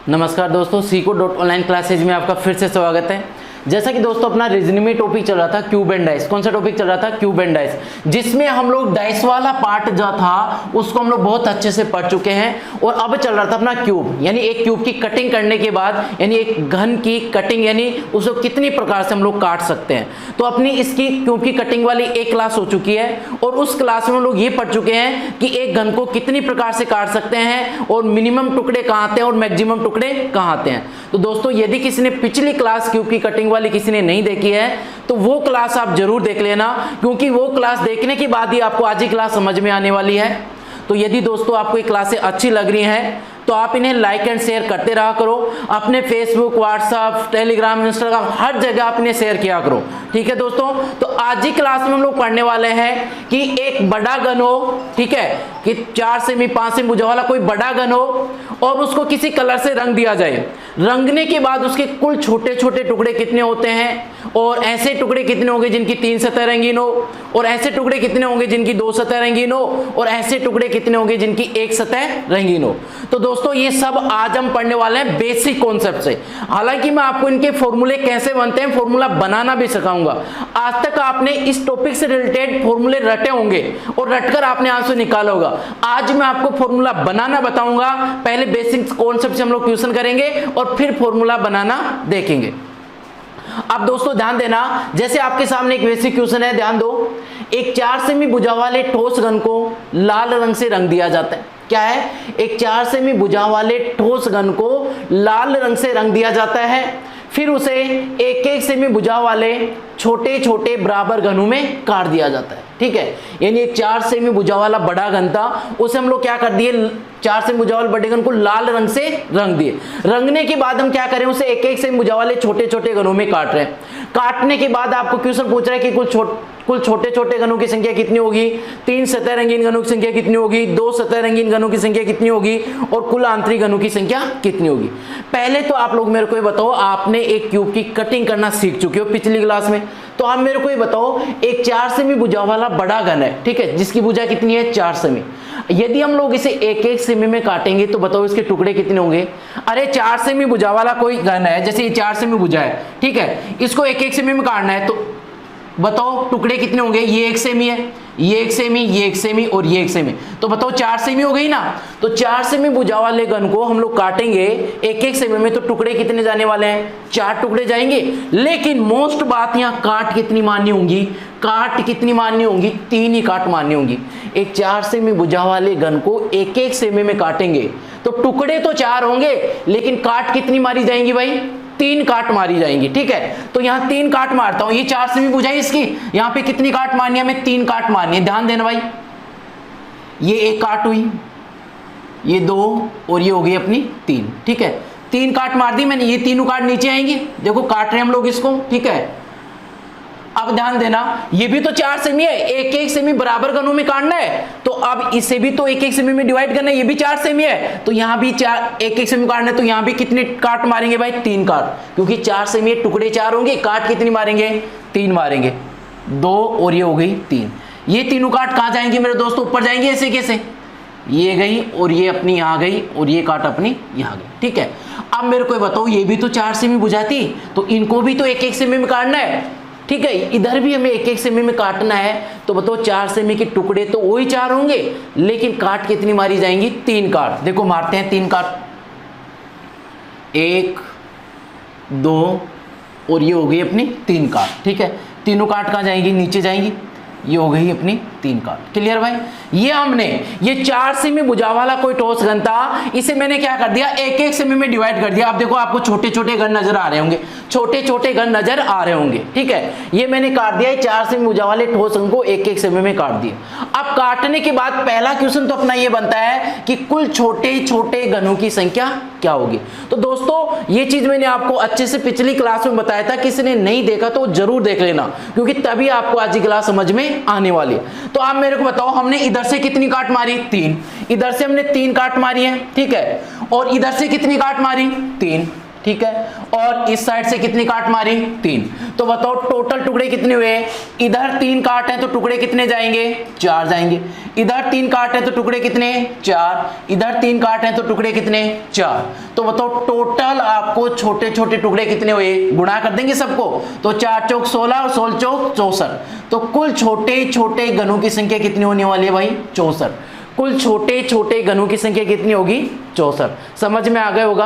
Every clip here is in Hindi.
नमस्कार दोस्तों, सीको.ऑनलाइन क्लासेज में आपका फिर से स्वागत है। जैसा कि दोस्तों अपना रीजनिंग में टॉपिक चल रहा था क्यूब एंड डाइस। कौन सा टॉपिक चल रहा था? क्यूब एंड डाइस, जिसमें हम लोग डाइस वाला पार्ट जो था उसको हम लोग बहुत अच्छे से पढ़ चुके हैं। और अब चल रहा था अपना क्यूब, यानी एक क्यूब की कटिंग करने के बाद, यानी एक घन की कटिंग, यानी उसको कितनी प्रकार से हम लोग काट सकते हैं। तो अपनी इसकी क्यूब की कटिंग वाली एक क्लास हो चुकी है और उस क्लास में हम लोग ये पढ़ चुके हैं कि एक घन को कितनी प्रकार से काट सकते हैं और मिनिमम टुकड़े कहाँ आते हैं और मैक्सिमम टुकड़े कहाँ आते हैं। तो दोस्तों यदि किसी ने पिछली क्लास क्यूब की कटिंग वाली किसी ने नहीं देखी है तो वो क्लास आप जरूर देख लेना, क्योंकि वो क्लास देखने के बाद ही आपको आज की क्लास समझ में आने वाली है। तो यदि दोस्तों आपको ये क्लासें अच्छी लग रही हैं तो आप इन्हें लाइक एंड शेयर करते रहा करो। अपने फेसबुक, व्हाट्सएप, टेलीग्राम, इंस्टाग्राम हर जगह आप इन्हें शेयर किया करो। ठीक है दोस्तों, तो आज की क्लास में हम लोग पढ़ने वाले हैं कि एक बड़ा घन हो, ठीक है, कि 4 सेमी 5 सेमी भुजा वाला कोई बड़ा घन हो और उसको किसी कलर से रंग दिया जाए। रंगने के बाद उसके कुल छोटे छोटे टुकड़े कितने होते हैं और ऐसे टुकड़े कितने होंगे जिनकी 3 सतह रंगीन हो, और ऐसे टुकड़े कितने होंगे जिनकी 2 सतह रंगीन हो, और ऐसे टुकड़े कितने होंगे जिनकी 1 सतह रंगीन हो। तो दोस्तों ये सब आज हम पढ़ने वाले हैं बेसिक कॉन्सेप्ट से। हालांकि मैं आपको इनके फॉर्मूले कैसे बनते हैं, फॉर्मूला बनाना भी सिखाऊंगा। आज तक आपने इस टॉपिक से रिलेटेड फॉर्मूले रटे होंगे और रटकर आपने आंसर निकाला होगा। आज मैं आपको फॉर्मूला बनाना बताऊंगा। पहले बेसिक कॉन्सेप्ट से हम लोग क्वेश्चन करेंगे और फिर फॉर्मूला बनाना देखेंगे। अब दोस्तों ध्यान देना, जैसे आपके सामने एक बेसिक क्वेश्चन है, ध्यान दो। एक 4 सेमी भुजा वाले ठोस घन को लाल रंग से रंग दिया जाता है। क्या है? एक 4 सेमी भुजा वाले ठोस घन को लाल रंग से रंग दिया जाता है। फिर उसे 1-1 सेमी भुजा वाले छोटे छोटे बराबर घनों में काट दिया जाता है। ठीक है, यानी एक 4 सेमी भुजा वाला बड़ा घन था, उसे हम लोग क्या कर दिए, 4 सेमी भुजा वाले बड़े घन को लाल रंग से रंग दिए। रंगने के बाद हम क्या करें, उसे 1-1 सेमी भुजा वाले छोटे छोटे घनों में काट रहे हैं। काटने के बाद आपको क्वेश्चन पूछ रहा है कि कुल छोटे छोटे घनों की संख्या कितनी होगी, 3 सतह रंगीन घनों की संख्या कितनी होगी, 2 सतह रंगीन घनों की संख्या कितनी होगी और कुल आंतरिक घनों की संख्या कितनी होगी। पहले तो आप लोग मेरे को ये बताओ, आपने एक क्यूब की कटिंग करना सीख चुके हो पिछली क्लास में, तो आप मेरे को ये बताओ, एक 4 सेमी भुजा वाला बड़ा घन है, ठीक है, जिसकी भुजा कितनी है, 4 सेमी। यदि हम लोग इसे 1-1 सेमी में काटेंगे तो बताओ इसके टुकड़े कितने होंगे। अरे 4 सेमी भुजा वाला कोई घन है, जैसे ये 4 सेमी भुजा है, ठीक है, इसको 1-1 सेमी में काटना है तो बताओ टुकड़े कितने होंगे। ये 1 सेमी है, ये 1 सेमी, ये 1 सेमी और ये 1 सेमी, तो बताओ 4 सेमी हो गई ना। तो 4 सेमी भुजा वाले घन को हम लोग काटेंगे 1-1 सेमी में, तो टुकड़े कितने जाने वाले हैं, 4 टुकड़े जाएंगे। लेकिन मोस्ट बात यहाँ काट कितनी माननी होंगी, काट कितनी माननी होंगी, 3 ही काट माननी होंगी। एक 4 सेमी भुजा वाले घन को 1-1 सेमी में काटेंगे तो टुकड़े तो 4 होंगे, लेकिन काट कितनी मारी जाएंगी भाई, 3 काट मारी जाएंगी। ठीक है, तो यहाँ 3 काट मारता हूं। ये 4 सेमी भुजा है, इसकी यहाँ पे कितनी काट मारनी है, हमें 3 काट मारनी है। ध्यान देना भाई, ये 1 काट हुई, ये 2 और ये हो गई अपनी 3। ठीक है, 3 काट मार दी मैंने, ये तीनों काट नीचे आएंगे। देखो काट रहे हैं हम लोग इसको। ठीक है, अब ध्यान देना, ये भी तो 4 सेमी है, 1-1 सेमी बराबर घनों में काटना है, तो अब इसे भी तो 1-1 सेमी में डिवाइड करना है। ये भी 4 सेमी है तो यहाँ भी 1-1 सेमी काटना है, तो यहाँ भी कितने काट मारेंगे भाई, 3 काट, क्योंकि 4 सेमी टुकड़े 4 होंगे, काट कितनी मारेंगे, 3 मारेंगे। 2 और ये हो गई 3। ये तीनों काट कहाँ जाएंगे मेरे दोस्तों, ऊपर जाएंगे। ऐसे कैसे, ये गई और ये अपनी यहाँ गई और ये काट अपनी यहाँ गई। ठीक है, अब मेरे को बताओ, ये भी तो 4 सेमी बुझाती, तो इनको भी तो 1-1 सेमी में काटना है। ठीक है, इधर भी हमें 1-1 सेमी में काटना है, तो बताओ 4 सेमी के टुकड़े तो वही 4 होंगे, लेकिन काट कितनी मारी जाएंगी, 3 काट। देखो मारते हैं 3 काट, 1 2 और ये हो गई अपनी 3 काट। ठीक है, तीनों काट कहाँ जाएंगी, नीचे जाएंगी। ये हो गई अपनी 3 काट। क्लियर भाई, ये हमने ये 4 सेमी भुजा वाला कोई ठोस घन था, इसे मैंने क्या कर दिया, 1-1 सेमी में डिवाइड कर दिया। अब देखो आपको छोटे छोटे घन नजर आ रहे होंगे, छोटे छोटे घन नजर आ रहे होंगे। ठीक है, ये मैंने काट दिया, 4 सेमी भुजा वाले ठोस घन को 1-1 सेमी में काट दिया। अब काटने के बाद पहला क्वेश्चन तो अपना ये बनता है कि कुल छोटे छोटे घनों की संख्या क्या होगी। तो दोस्तों ये चीज मैंने आपको अच्छे से पिछली क्लास में बताया था, किसी ने नहीं देखा तो जरूर देख लेना, क्योंकि तभी आपको आज की क्लास समझ में आने वाली है। तो आप मेरे को बताओ, हमने इधर से कितनी काट मारी, 3, इधर से हमने 3 काट मारी है। ठीक है, और इधर से कितनी काट मारी, 3। ठीक है, और इस साइड से कितनी काट मारी 3। तो बताओ टोटल टुकड़े कितने हुए, इधर 3 काट हैं तो टुकड़े कितने जाएंगे 4 जाएंगे, इधर 3 काट हैं तो टुकड़े कितने 4, इधर 3 काट हैं तो टुकड़े कितने 4। तो बताओ टोटल आपको छोटे छोटे टुकड़े कितने हुए, गुणा कर देंगे सबको, तो 4 चौक 16 और 16 चौक 64। तो कुल छोटे छोटे घनों की संख्या कितनी होने वाली है भाई 64। कुल छोटे छोटे घनों की संख्या कितनी होगी 64। समझ में आ गया होगा।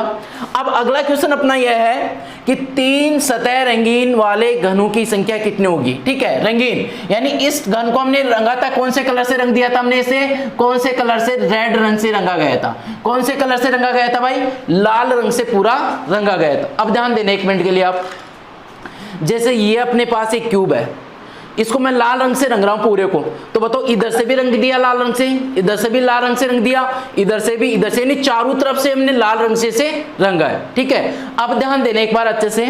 अब अगला क्वेश्चन अपना यह है कि 3 सतह रंगीन वाले घनों की संख्या कितनी होगी। ठीक है, रंगीन यानी इस घन को हमने रंगा था, कौन से कलर से रंग दिया था हमने इसे, कौन से कलर से, रेड रंग से रंगा गया था। कौन से कलर से रंगा गया था भाई, लाल रंग से पूरा रंगा गया था। अब ध्यान देना 1 मिनट के लिए आप, जैसे ये अपने पास एक क्यूब है, इसको मैं लाल रंग से रंग रहा हूं पूरे को, तो बताओ इधर से भी रंग दिया लाल रंग से, इधर से भी लाल रंग से रंग दिया, इधर से भी, इधर से, यानी चारों तरफ से हमने लाल रंग से रंगा है। ठीक है, अब ध्यान देना एक बार अच्छे से,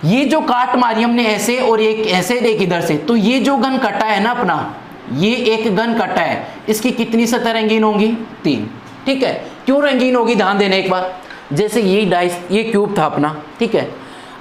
ये जो काट मारी हमने ऐसे और एक ऐसे एक इधर से, तो ये जो घन कटा है ना अपना, ये एक घन कटा है, इसकी कितनी सतह रंगीन होंगी 3। ठीक है, क्यों रंगीन होगी ध्यान देना एक बार, जैसे ये क्यूब था अपना, ठीक है,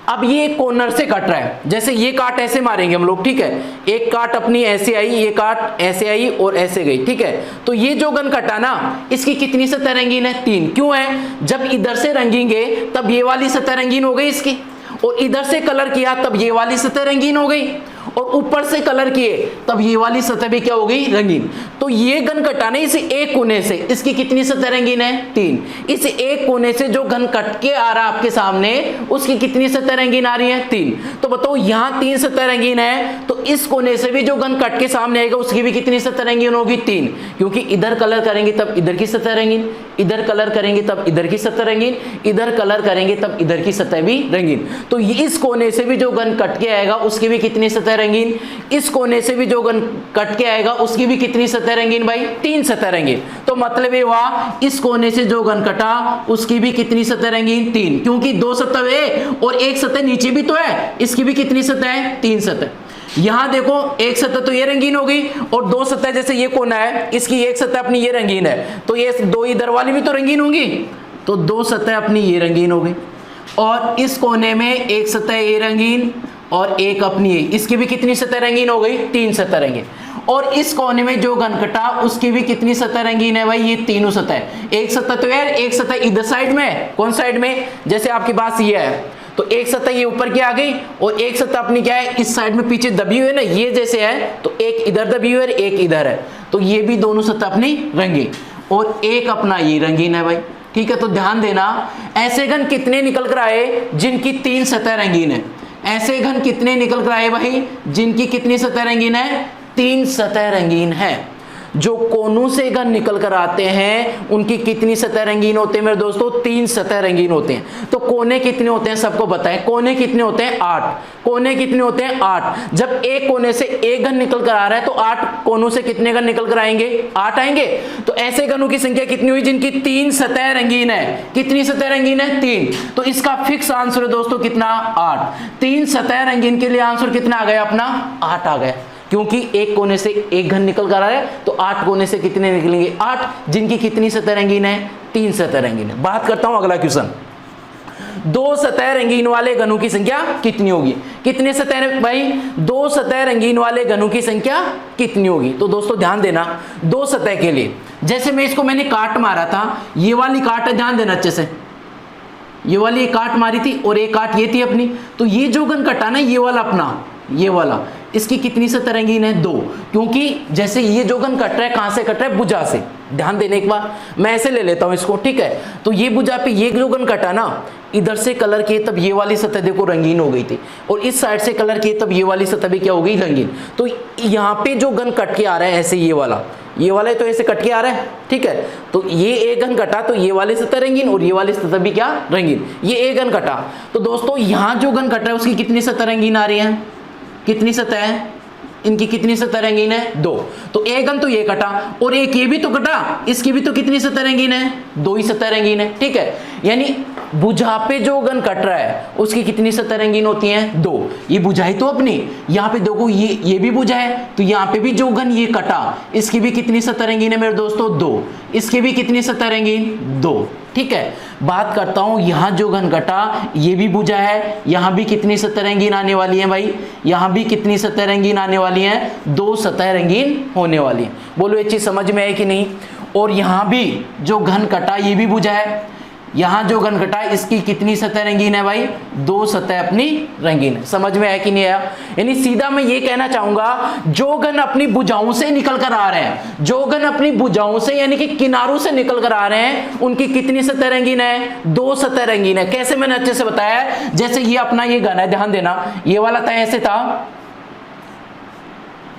अब ये कॉर्नर से कट रहा है, जैसे ये काट ऐसे मारेंगे हम लोग, ठीक है, एक काट अपनी ऐसे आई, ये काट ऐसे आई और ऐसे गई। ठीक है, तो ये जो घन कटा ना, इसकी कितनी सतह रंगीन है 3। क्यों है, जब इधर से रंगेंगे तब ये वाली सतह रंगीन हो गई इसकी, और इधर से कलर किया तब ये वाली सतह रंगीन हो गई, और ऊपर से कलर किए तब ये वाली सतह भी क्या हो गई रंगीन। तो ये घन कटाने इस एक कोने से, इसकी कितनी सतह रंगीन है 3। इस एक कोने से जो घन कट के आ रहा है आपके सामने, उसकी कितनी सतह रंगीन आ रही है 3। तो बताओ यहां 3 सतह रंगीन है, तो इस कोने से भी जो घन कट के सामने आएगा उसकी भी कितनी सतह रंगीन होगी 3, क्योंकि इधर कलर करेंगे तब इधर की सतह रंगीन, इधर कलर करेंगे तब इधर की सतह रंगीन, इधर कलर करेंगे तब इधर की सतह भी रंगीन। तो इस कोने से भी जो घन कट के आएगा उसकी भी कितनी सतह रंगीन, इस कोने से भी जो घन कट के आएगा उसकी भी कितनी सतह रंगीन भाई 3 सतह रंगीन। तो मतलब ये हुआ इस कोने से जो घन कटा उसकी भी कितनी सतह रंगीन 3, क्योंकि 2 सतह है और एक सतह नीचे भी तो है, इसकी भी कितनी सतह है 3 सतह। यहां देखो एक सतह तो ये रंगीन हो गई, और 2 सतह, जैसे ये कोना है इसकी एक सतह अपनी ये रंगीन है, तो ये 2 इधर वाली भी तो रंगीन होंगी, तो 2 सतह अपनी ये रंगीन हो गई, और इस कोने में एक सतह ये रंगीन और एक अपनी है, इसकी भी कितनी सतह रंगीन हो गई 3 सतह रंगीन। और इस कोने में जो घन कटा उसकी भी कितनी सतह रंगीन है भाई, ये तीनों सतह। एक सतह तो यार, एक सतह इधर साइड में, कौन साइड में, जैसे आपके पास ये है तो एक सतह ये ऊपर की आ गई, और एक सतह अपनी क्या है इस साइड में पीछे दबी हुई है ना, ये जैसे है तो एक इधर दबी हुई है एक इधर है, तो ये भी दोनों सतह अपनी रंगीन, और एक अपना ये रंगीन है भाई। ठीक है, तो ध्यान देना, ऐसे घन कितने निकल कर आए जिनकी 3 सतह रंगीन है, ऐसे घन कितने निकल कर आए भाई जिनकी कितनी सतह रंगीन है 3 सतह रंगीन है। जो कोनों से घन निकल कर आते हैं उनकी कितनी सतह रंगीन होते हैं मेरे दोस्तों 3 सतह रंगीन होते हैं। तो कोने कितने होते हैं सबको बताएं, कोने कितने होते हैं 8, कोने कितने होते हैं 8। जब एक कोने से एक घन निकल कर आ रहा है तो 8 कोनों से कितने घन निकल कर आएंगे 8 आएंगे। तो ऐसे घनों की संख्या कितनी हुई जिनकी 3 सतह रंगीन है, कितनी सतह रंगीन है 3। तो इसका फिक्स आंसर है दोस्तों कितना 8। 3 सतह रंगीन के लिए आंसर कितना आ गया अपना 8 आ गया, क्योंकि एक कोने से एक घन निकल कर आ रहा है तो 8 कोने से कितने निकलेंगे 8, जिनकी कितनी सतह रंगीन है 3 सतह रंगीन है। बात करता हूं अगला क्वेश्चन, 2 सतह रंगीन वाले घनों की संख्या कितनी होगी। कितने सतह भाई 2 सतह रंगीन वाले घनों की संख्या कितनी होगी। तो दोस्तों ध्यान देना, 2 सतह के लिए जैसे मैं इसको मैंने काट मारा था, ये वाली काट है, ध्यान देना अच्छे से, ये वाली काट मारी थी और एक काट ये थी अपनी, तो ये जो घन कटा ना ये वाला अपना, ये वाला, इसकी कितनी सतह रंगीन है 2, क्योंकि जैसे ये जो घन कट रहा है कहां से कट रहा है भुजा से। ध्यान देने एक बार मैं ऐसे ले लेता हूं इसको, ठीक है, तो ये भुजा पे ये जो घन कटा ना इधर से कलर किए तब ये वाली सतह देखो रंगीन हो गई थी, और इस साइड से कलर किए तब ये वाली सतह भी क्या हो गई रंगीन। तो यहाँ पे जो घन कट के आ रहा है ऐसे ये वाला तो ऐसे कट के आ रहा है, ठीक है, तो ये एक घन कटा तो ये वाली सतह रंगीन और ये वाली सतह भी क्या रंगीन, ये एक घन कटा। तो दोस्तों यहाँ जो घन कट रहा है उसकी कितनी सतह रंगीन आ रही है, कितनी सतह है, इनकी कितनी सतह रंगीन है 2। तो एक घन तो ये कटा और एक ये भी तो कटा, इसकी भी तो कितनी सतह रंगीन है 2 ही सतह रंगीन है, ठीक है। यानी भुजा पे जो घन कट रहा है उसकी कितनी सतह रंगीन होती हैं? 2। ये भुजा ही तो अपनी, यहाँ पे देखो ये भी भुजा है, तो यहाँ पे भी जो घन ये कटा इसकी भी कितनी सतह रंगीन है मेरे दोस्तों? 2। इसकी भी कितनी सतह रंगीन? 2। ठीक है, बात करता हूं यहां जो घन कटा ये भी भुजा है, यहां भी कितनी सतह रंगीन आने वाली है भाई? यहां भी कितनी सतह रंगीन आने वाली है? 2 सतह रंगीन होने वाली है। बोलो ये चीज समझ में है कि नहीं? और यहां भी जो घन कटा ये भी भुजा है, यहां जो घन कटा इसकी कितनी सतह रंगीन है भाई? 2 सतह अपनी रंगीन है। समझ में आया कि नहीं आया? यानी सीधा मैं ये कहना चाहूंगा जो घन अपनी भुजाओं से निकल कर आ रहे हैं, जो घन अपनी भुजाओं से यानी कि किनारों से निकल कर आ रहे हैं, उनकी कितनी सतह रंगीन है? 2 सतह रंगीन है। कैसे? मैंने अच्छे से बताया है। जैसे ये अपना ये घन है, ध्यान देना, ये वाला था ऐसे था,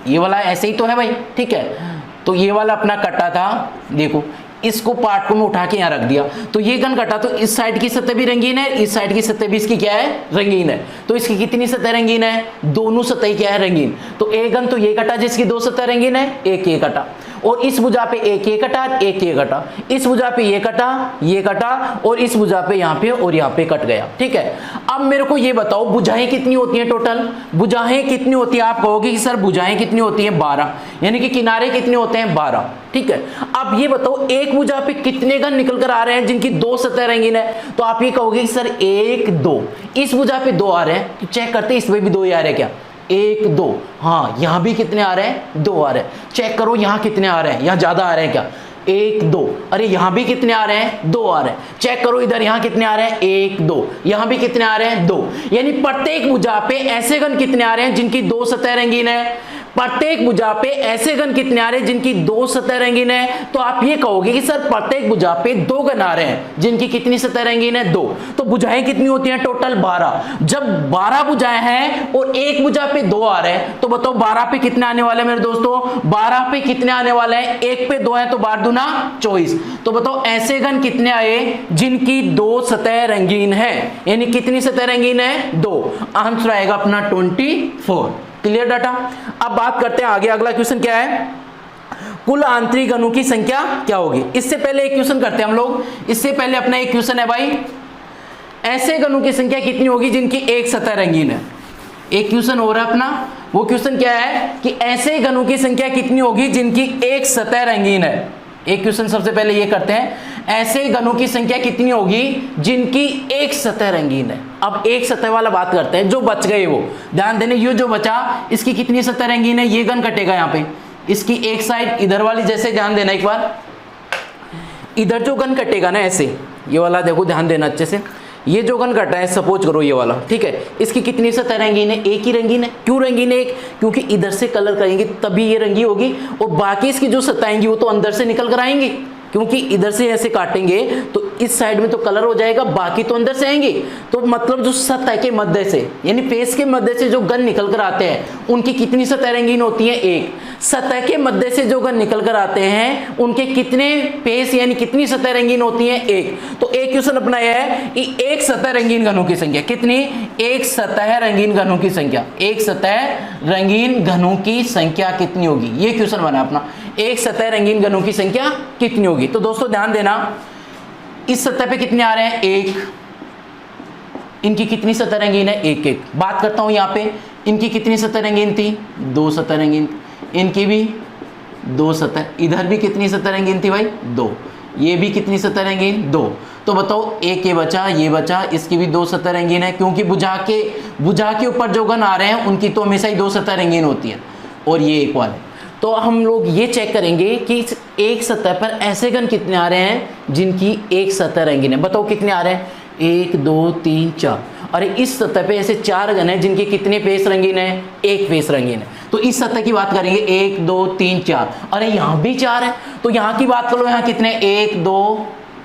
ये वाला ऐसे ही तो है भाई, ठीक है। तो ये वाला अपना कटा था, देखो इसको पार्ट को मैं उठा के यहां रख दिया, तो ये घन कटा, तो इस साइड की सतह भी रंगीन है, इस साइड की सतह भी इसकी क्या है? रंगीन है। तो इसकी कितनी सतह रंगीन है? दोनों सतह क्या है? रंगीन। तो एक घन तो ये कटा जिसकी 2 सतह रंगीन है, एक ये कटा, और इस भुजा पे एक ये कटा, एक ये कटा, इस भुजा पे ये कटा, और इस भुजा पे यहाँ पे और यहाँ पे कट गया। ठीक है, अब मेरे को ये बताओ भुजाएं कितनी होती हैं टोटल? भुजाएं कितनी होती है? आप कहोगे कि सर भुजाएं कितनी होती हैं? 12, यानी कि किनारे कितने होते हैं? 12। ठीक है, अब ये बताओ एक भुजा पे कितने घन निकल कर आ रहे हैं जिनकी 2 सतह रंगीन है? तो आप ये कहोगे कि सर 1 2, इस भुजा पे 2 आ रहे हैं, तो चेक करते हैं इसमें भी 2 ही आ रहे हैं क्या? 1 2, हाँ यहां भी कितने आ रहे हैं? 2 आ रहे हैं। चेक करो यहां कितने आ रहे हैं, यहां ज्यादा आ रहे हैं क्या? 1 2, अरे यहां भी कितने आ रहे हैं? 2 आ रहे हैं। चेक करो इधर यहां कितने आ रहे हैं? 1 2, यहां भी कितने आ रहे हैं? 2। यानी प्रत्येक भुजा पे ऐसे घन कितने आ रहे हैं जिनकी 2 सतह रंगीन है? प्रत्येक भुजा पे ऐसे घन कितने आ रहे हैं जिनकी 2 सतह रंगीन है? तो आप ये कहोगे कि सर प्रत्येक भुजा पे 2 घन आ रहे हैं जिनकी कितनी सतह रंगीन है? 2। तो भुजाएं कितनी होती हैं टोटल? 12। जब 12 भुजाएं हैं और एक भुजा पे 2 आ रहे हैं, तो बताओ 12 पे कितने आने वाले हैं मेरे दोस्तों? 12 पे कितने आने वाले हैं? 1 पे 2 है तो 12 दूना 24। तो बताओ ऐसे घन कितने आए जिनकी 2 सतह रंगीन है? यानी कितनी सतह रंगीन है? 2। आंसर आएगा अपना 24। Clear data? अब बात करते हैं आगे, अगला क्वेश्चन क्या है? कुल आंतरिक घनों की संख्या क्या होगी? इससे पहले एक क्वेश्चन करते हैं हम लोग। इससे पहले अपना एक क्वेश्चन है भाई, ऐसे घनों की संख्या कितनी होगी जिनकी एक सतह रंगीन है? एक क्वेश्चन हो रहा है अपना, वो क्वेश्चन क्या है कि ऐसे घनों की संख्या कितनी होगी जिनकी एक सतह रंगीन है? एक क्वेश्चन सबसे पहले ये करते हैं, ऐसे घनों की संख्या कितनी होगी जिनकी एक सतह रंगीन है? अब एक सतह वाला बात करते हैं, जो बच गए वो ध्यान देने, ये जो बचा इसकी कितनी सतह रंगीन है? ये घन कटेगा यहाँ पे, इसकी एक साइड इधर वाली, जैसे ध्यान देना एक बार, इधर जो घन कटेगा ना ऐसे, ये वाला देखो ध्यान देना अच्छे से, ये जो घन कटा है सपोज करो ये वाला, ठीक है, इसकी कितनी सतह रंगीन है? एक ही रंगीन है। क्यों रंगीन है एक? क्योंकि इधर से कलर करेंगे तभी ये रंगी होगी, और बाकी इसकी जो सतह आएंगी वो तो अंदर से निकल कर आएंगी, क्योंकि इधर से ऐसे काटेंगे तो इस साइड में तो कलर हो जाएगा, बाकी तो अंदर से आएंगे। तो मतलब जो सतह के मध्य से यानी फेस के मध्य से जो घन निकल कर आते हैं उनकी कितनी सतह रंगीन होती है? 1। सतह के मध्य से जो घन निकल कर आते हैं उनके कितने फेस यानी कितनी सतह रंगीन होती है? 1। तो एक क्वेश्चन अपना यह है कि एक सतह रंगीन घनों की संख्या कितनी? एक सतह रंगीन घनों की संख्या, एक सतह रंगीन घनों की संख्या कितनी होगी? ये क्वेश्चन बना अपना, एक सतह रंगीन घनों की संख्या कितनी होगी? तो दोस्तों ध्यान देना, इस सतह पे कितने आ रहे हैं? 1। इनकी कितनी सतह रंगीन है? 1 1। बात करता हूं यहां पे, इनकी कितनी सतह रंगीन थी? 2 सतह रंगीन। इनकी भी 2 सतह। इधर भी कितनी सतह रंगीन थी भाई? 2। ये भी कितनी सतह रंगीन? 2। तो बताओ एक ये बचा, ये बचा, इसकी भी 2 सतह रंगीन है, क्योंकि भुजा के ऊपर जो घन आ रहे हैं उनकी तो हमेशा ही 2 सतह रंगीन होती है, और ये एक वाले। तो हम लोग ये चेक करेंगे कि एक सतह पर ऐसे घन कितने आ रहे हैं जिनकी एक सतह रंगीन है। बताओ कितने आ रहे हैं? 1 2 3 4। अरे इस सतह पे ऐसे 4 घन है जिनके कितने फेस रंगीन है? 1 फेस रंगीन है। तो इस सतह की बात करेंगे, 1 2 3 4। अरे यहाँ भी 4 है, तो यहाँ की बात करो, यहाँ कितने? 1 2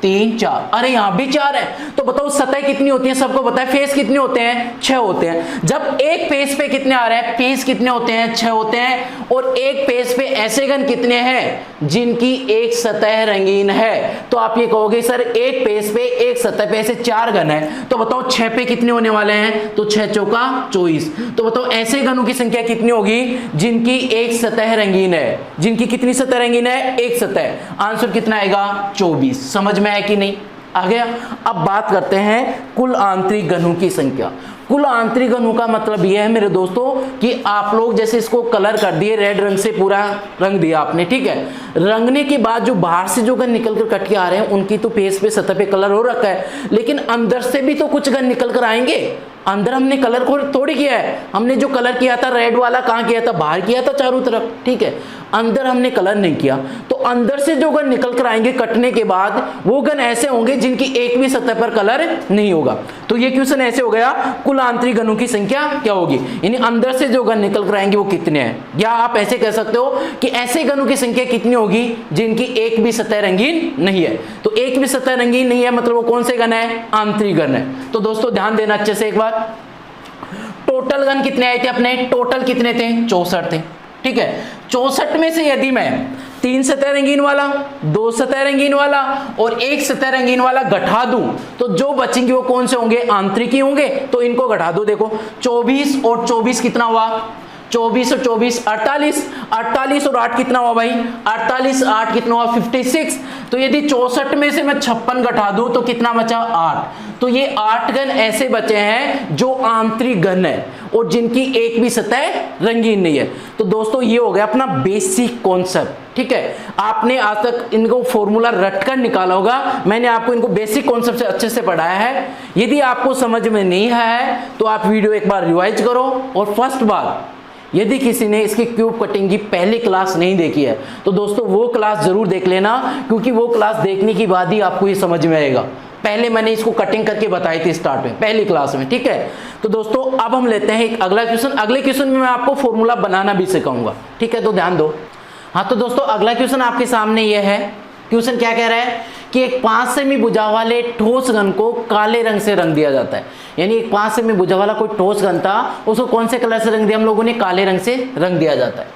3 4। अरे यहाँ भी 4 है, तो बताओ सतह कितनी होती है? सबको पता है फेस कितने होते हैं? 6 होते हैं। जब एक फेस पे कितने आ रहे हैं? फेस कितने होते हैं? 6 होते हैं। और एक फेस पे ऐसे घन कितने हैं जिनकी एक सतह रंगीन है? तो आप ये कहोगे सर एक फेस पे एक सतह पे ऐसे 4 घन है, तो बताओ 6 पे कितने होने वाले हैं? तो 6 चौका 24। तो बताओ ऐसे घनों की संख्या कितनी होगी जिनकी एक सतह रंगीन है? जिनकी कितनी सतह रंगीन है? एक सतह। आंसर कितना आएगा? 24। समझ में आया कि नहीं? आ गया। अब बात करते हैं कुल आंतरिक घनों की संख्या। कुल आंतरिक घनों का मतलब यह है मेरे दोस्तों कि आप लोग जैसे इसको कलर कर दिए, रेड रंग से पूरा रंग दिया आपने, ठीक है। रंगने के बाद जो बाहर से जो घन निकल कर कट के आ रहे हैं उनकी तो फेस पे सतह पे कलर हो रखा है, लेकिन अंदर से भी तो कुछ घन निकल कर आएंगे। अंदर हमने कलर को थोड़ी किया है, हमने जो कलर किया था रेड वाला कहाँ किया था, बाहर किया था चारों तरफ, ठीक है। अंदर हमने कलर नहीं किया, तो अंदर से जो घन निकल कर आएंगे कटने के बाद वो घन ऐसे होंगे जिनकी एक भी सतह पर कलर नहीं होगा। तो ये क्वेश्चन ऐसे हो गया, कुल आंतरिक घनों की संख्या क्या होगी, यानी अंदर से जो घन निकल कर आएंगे वो कितने हैं। या आप ऐसे कह सकते हो कि ऐसे घनों की संख्या कितनी होगी जिनकी एक भी सतह रंगीन नहीं है। तो एक भी सतह रंगीन नहीं है मतलब वो कौन से घन है, आंतरिक घन है। तो दोस्तों ध्यान देना अच्छे से एक बार। टोटल घन कितने आए थे अपने, टोटल कितने थे, 64 थे, ठीक है। 64 में से यदि मैं 3 सतह रंगीन वाला, 2 सतह रंगीन वाला और 1 सतह रंगीन वाला घटा दूं तो जो बचेंगे वो कौन से होंगे, आंतरिक ही होंगे। तो इनको घटा दो, देखो 24 और 24 कितना हुआ, 24 और 24 48, 48 और 8 कितना हुआ भाई, 48 8 कितना हुआ 56। तो यदि 64 में से मैं 56 घटा दूं तो कितना बचा, 8। तो ये 8 घन ऐसे बचे हैं जो आंतरिक घन है और जिनकी एक भी सतह रंगीन नहीं है। तो दोस्तों ये हो गया अपना बेसिक कॉन्सेप्ट, ठीक है। आपने आज तक इनको फॉर्मूला रटकर निकाला होगा, मैंने आपको इनको बेसिक कॉन्सेप्ट से अच्छे से पढ़ाया है। यदि आपको समझ में नहीं है तो आप वीडियो एक बार रिवाइज करो। और फर्स्ट बात, यदि किसी ने इसकी क्यूब कटिंग की पहली क्लास नहीं देखी है तो दोस्तों वो क्लास जरूर देख लेना, क्योंकि वो क्लास देखने के बाद ही आपको ये समझ में आएगा। पहले मैंने इसको कटिंग करके बताई थी स्टार्ट में, पहली क्लास में, ठीक है। तो दोस्तों अब हम लेते हैं एक अगला क्वेश्चन। अगले क्वेश्चन में मैं आपको फॉर्मूला बनाना भी सिखाऊंगा, ठीक है, तो ध्यान दो। हाँ तो दोस्तों अगला क्वेश्चन आपके सामने ये है। क्वेश्चन क्या कह रहा है कि एक 5 सेमी भुजा वाले ठोस घन को काले रंग से रंग दिया जाता है। यानी एक 5 सेमी भुजा वाला कोई ठोस घन था, उसको कौन से कलर से रंग दिया हम लोगों ने, काले रंग से रंग दिया जाता है।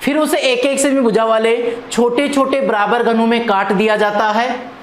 फिर उसे एक एक सेमी भुजा वाले छोटे छोटे बराबर घनों में काट दिया जाता है।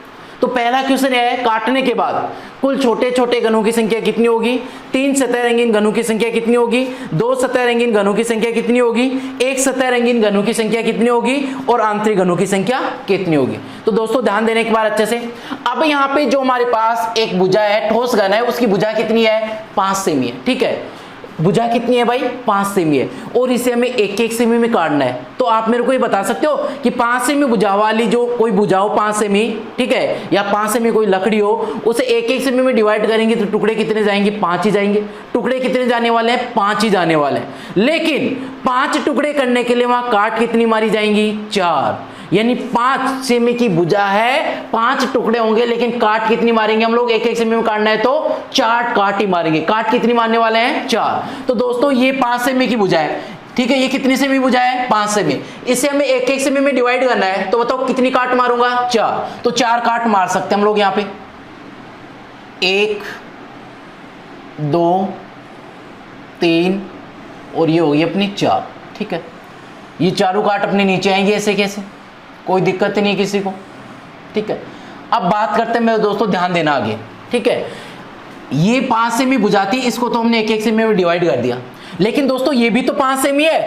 तो पहला क्वेश्चन है, काटने के बाद कुल छोटे छोटे घनों की संख्या कितनी होगी, 3 सतह रंगीन घनों की संख्या कितनी होगी, 2 सतह रंगीन घनों की संख्या कितनी होगी, 1 सतह रंगीन घनों की संख्या कितनी होगी और आंतरिक घनों की संख्या कितनी होगी। तो दोस्तों ध्यान देने के बाद अच्छे से, अब यहाँ पे जो हमारे पास एक भुजा है, ठोस घन है, उसकी भुजा कितनी है, 5 सेमी है, ठीक है। भुजा कितनी है भाई, 5 सेमी है और इसे हमें 1-1 सेमी में काटना है। तो आप मेरे को ये बता सकते हो कि 5 सेमी भुजा वाली जो कोई भुजा हो 5 सेमी, ठीक है, या 5 सेमी कोई लकड़ी हो, उसे 1-1 सेमी में डिवाइड करेंगे तो टुकड़े कितने जाएंगे, 5 ही जाएंगे। टुकड़े कितने जाने वाले हैं, 5 ही जाने वाले हैं। लेकिन 5 टुकड़े करने के लिए वहां काट कितनी मारी जाएंगी, 4। यानी 5 सेमी की भुजा है, 5 टुकड़े होंगे, लेकिन काट कितनी मारेंगे हम लोग, 1-1 सेमी में काटना है तो 4 काट ही मारेंगे। काट कितनी मारने वाले हैं, 4। तो दोस्तों ये 5 सेमी की भुजा है, ठीक है। ये कितनी सेमी भुजा है, 5 सेमी। इसे हमें 1-1 सेमी में डिवाइड करना है, तो बताओ कितनी काट मारूंगा, 4। तो 4 काट मार सकते हैं हम लोग यहाँ पे, 1 2 3 और ये होगी अपनी 4, ठीक है। ये चारों काट अपने नीचे आएंगे ऐसे कैसे, कोई दिक्कत नहीं है किसी को, ठीक है। अब बात करते हैं मेरे दोस्तों, ध्यान देना आगे, ठीक है। ये 5 सेमी भुजा थी, इसको तो हमने 1-1 सेमी में डिवाइड कर दिया, लेकिन दोस्तों ये भी तो 5 सेमी है,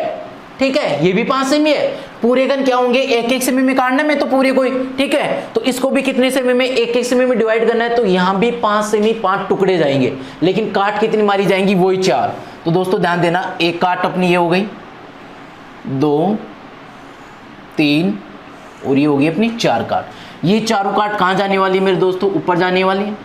ठीक है, ये भी 5 सेमी है। पूरे घन क्या होंगे, 1-1 सेमी में काटना में तो पूरे कोई, ठीक है। तो इसको भी कितने सेमी में, 1-1 सेमी में डिवाइड करना है, तो यहां भी 5 सेमी 5 टुकड़े जाएंगे, लेकिन काट कितनी मारी जाएंगी, वही 4। तो दोस्तों ध्यान देना, एक काट अपनी ये हो गई, 2 3 और ये होगी अपनी 4 काट। ये चारों काट कहां जाने वाली है मेरे दोस्तों, ऊपर जाने वाली है।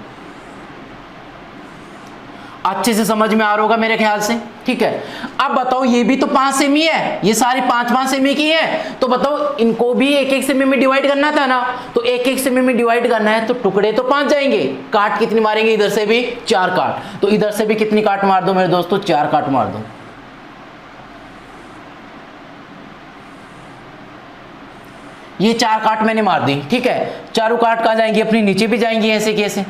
अच्छे से समझ में आ रहा होगा मेरे ख्याल से, ठीक है। अब बताओ ये भी तो 5 सेमी है, ये सारी 5-5 सेमी की है, तो बताओ इनको भी 1-1 सेमी में डिवाइड करना था ना, तो 1-1 सेमी में डिवाइड करना है तो टुकड़े तो 5 जाएंगे, काट कितनी मारेंगे, इधर से भी 4 काट। तो इधर से भी कितनी काट मार दो मेरे दोस्तों, 4 काट मार दो। ये 4 काट मैंने मार दी, ठीक है। चारों काट कहां जाएंगी, अपनी नीचे भी जाएंगी ऐसे कैसे,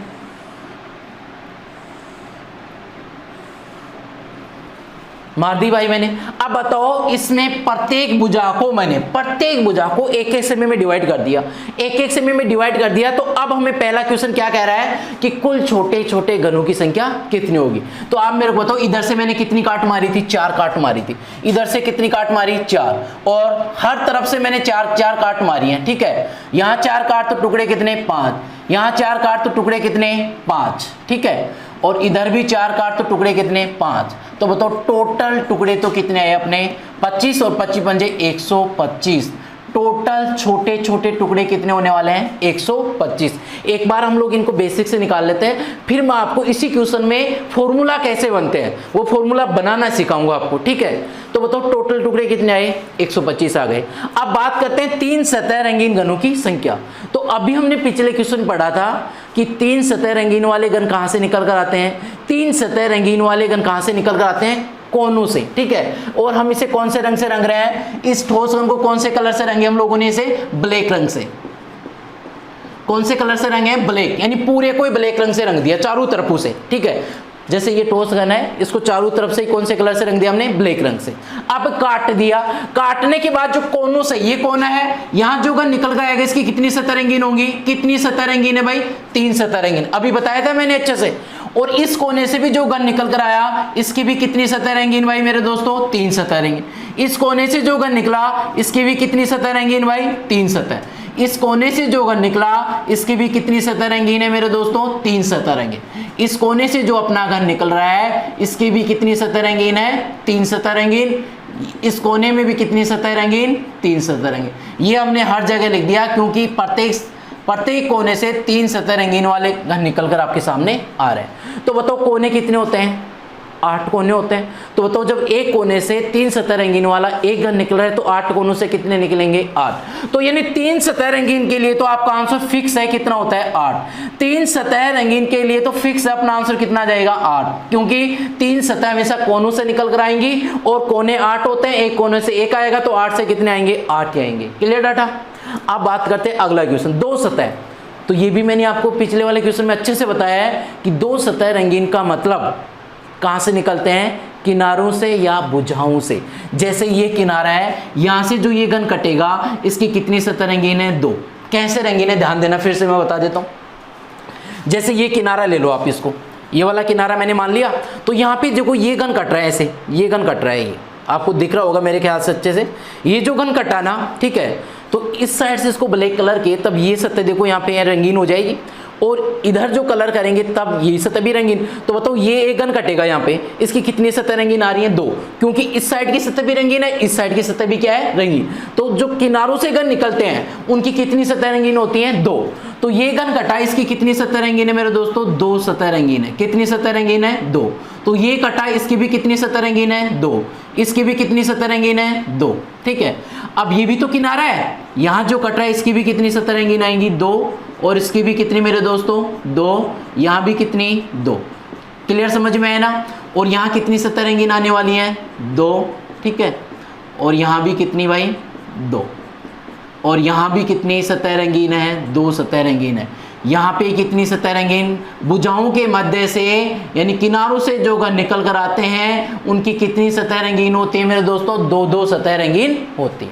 मार दी भाई मैंने। अब बताओ इसमें प्रत्येक भुजा को मैंने 1-1 सेमी में डिवाइड कर दिया, 1-1 सेमी में डिवाइड कर दिया। तो अब हमें पहला क्वेश्चन क्या कह रहा है कि कुल छोटे छोटे घनों की संख्या कितनी होगी। तो आप मेरे को बताओ, इधर से मैंने कितनी काट मारी थी, 4 काट मारी थी। इधर से कितनी काट मारी, 4, और हर तरफ से मैंने 4 काट मारी है, ठीक है। यहाँ 4 काट तो टुकड़े कितने, 5। यहाँ 4 काट तो टुकड़े कितने 5, ठीक है, और इधर भी 4 काट तो टुकड़े कितने 5। तो बताओ टोटल टुकड़े तो कितने आए अपने 25 और 25 पंजे 125। टोटल छोटे छोटे टुकड़े कितने होने वाले हैं 125। एक बार हम लोग इनको बेसिक से निकाल लेते हैं, फिर मैं आपको इसी क्वेश्चन में फॉर्मूला कैसे बनते हैं वो फॉर्मूला बनाना सिखाऊंगा आपको, ठीक है। तो बताओ टोटल टुकड़े कितने आए 125 आ गए। अब बात करते हैं 3 सतह रंगीन घनों की संख्या। तो अभी हमने पिछले क्वेश्चन पढ़ा था कि 3 सतह रंगीन वाले घन कहां से निकल कर आते हैं, 3 सतह रंगीन वाले घन कहां से निकल कर आते हैं कोनों से, ठीक है। और हम इसे कौन से रंग से रंग रहे हैं, इस ठोस रंग को कौन से कलर से रंगे हम लोगों ने, इसे ब्लैक रंग से। कौन से कलर से रंगे, ब्लैक, यानी पूरे को ब्लैक रंग से रंग दिया चारों तरफों से, ठीक है। जैसे ये ठोस घन है, इसको चारों तरफ से कौन से कलर से रंग दिया हमने, ब्लैक रंग से। अब काट दिया, काटने के बाद जो कोनों से, ये कोना है, यहां जो घन निकल कर आएगा इसकी कितनी सतह रंगीन होंगी, कितनी सतह रंगीन है भाई 3 सतह रंगीन, अभी बताया था मैंने अच्छे से। और इस कोने से भी जो घन निकल कर आया इसकी भी कितनी सतह रंगीन भाई मेरे दोस्तों 3 सतह रंगीन। इस कोने से जो घन निकला इसकी भी कितनी सतह रंगीन भाई 3 सतह। इस कोने से जो घन निकला इसकी भी कितनी सतह रंगीन है मेरे दोस्तों 3 सतह रंगीन। इस कोने से जो अपना घन निकल रहा है इसकी भी कितनी सतह रंगीन है 3 सतह रंगीन। इस कोने में भी कितनी सतह रंगीन 3 सतह रंगीन। ये हमने हर जगह लिख दिया क्योंकि प्रत्येक कोने से 3 सतह रंगीन वाले घन निकलकर आपके सामने आ रहे हैं। तो बताओ कोने कितने होते हैं 8 कोने होते हैं। तो बताओ जब एक कोने से 3 सतह रंगीन वाला एक घन निकल रहा है तो 8 कोनों से कितने निकलेंगे 8। तो यानी 3 सतह रंगीन के लिए तो आपका आंसर फिक्स है, कितना होता है 8। 3 सतह रंगीन के लिए तो फिक्स है, अपना आंसर कितना जाएगा 8, क्योंकि 3 सतह हमेशा कोनों से निकल कर आएंगी और कोने 8 होते हैं, एक कोने से एक आएगा तो 8 से कितने आएंगे 8 ही आएंगे। Clear data. अब बात करते हैं अगला क्वेश्चन, 2 सतह। तो ये भी मैंने आपको पिछले वाले क्वेश्चन में अच्छे से बताया है कि 2 सतह रंगीन का मतलब कहां से निकलते हैं, किनारों से या भुजाओं से। जैसे ये किनारा है, यहां से जो ये घन कटेगा इसकी कितनी सतह रंगीन है 2। कैसे रंगीन है ध्यान देना, फिर से मैं बता देता हूं। जैसे ये किनारा ले लो आप, इसको ये वाला किनारा मैंने मान लिया, तो यहाँ पे देखो ये घन कट रहा है, ऐसे ये घन कट रहा है, ये आपको दिख रहा होगा मेरे ख्याल से अच्छे से। ये जो घन कटा ना, ठीक है, तो इस साइड से इसको ब्लैक कलर के तब ये सतह देखो यहाँ पे रंगीन हो जाएगी, और इधर जो कलर करेंगे तब ये सतह भी रंगीन। तो बताओ ये एक घन कटेगा यहाँ पे, इसकी कितनी सतह रंगीन आ रही है 2, क्योंकि इस साइड की सतह भी रंगीन है, इस साइड की सतह भी क्या है रंगीन। तो जो किनारों से घन निकलते हैं उनकी कितनी सतह रंगीन होती है 2। तो ये घन कटा, इसकी कितनी सतह रंगीन है मेरे दोस्तों 2 सतह रंगीन है। कितनी सतह रंगीन है 2। तो ये कटा, इसकी भी कितनी सतह रंगीन है 2, इसकी भी कितनी सतह रंगीन है 2, ठीक है। अब ये भी तो किनारा है, यहां जो कट रहा है इसकी भी कितनी सतह रंगीन आएंगी 2, और इसकी भी कितनी मेरे दोस्तों 2, यहां भी कितनी 2। क्लियर समझ में है ना। और यहां कितनी सतह रंगीन आने वाली है 2, ठीक है, और यहां भी कितनी भाई 2, और यहां भी कितनी सतह रंगीन है 2 सतह रंगीन है। यहाँ पे कितनी सतह रंगीन, भुजाओं के मध्य से यानी किनारों से जो घन निकल कर आते हैं उनकी कितनी सतह रंगीन होती है मेरे दोस्तों 2 सतह रंगीन होती है।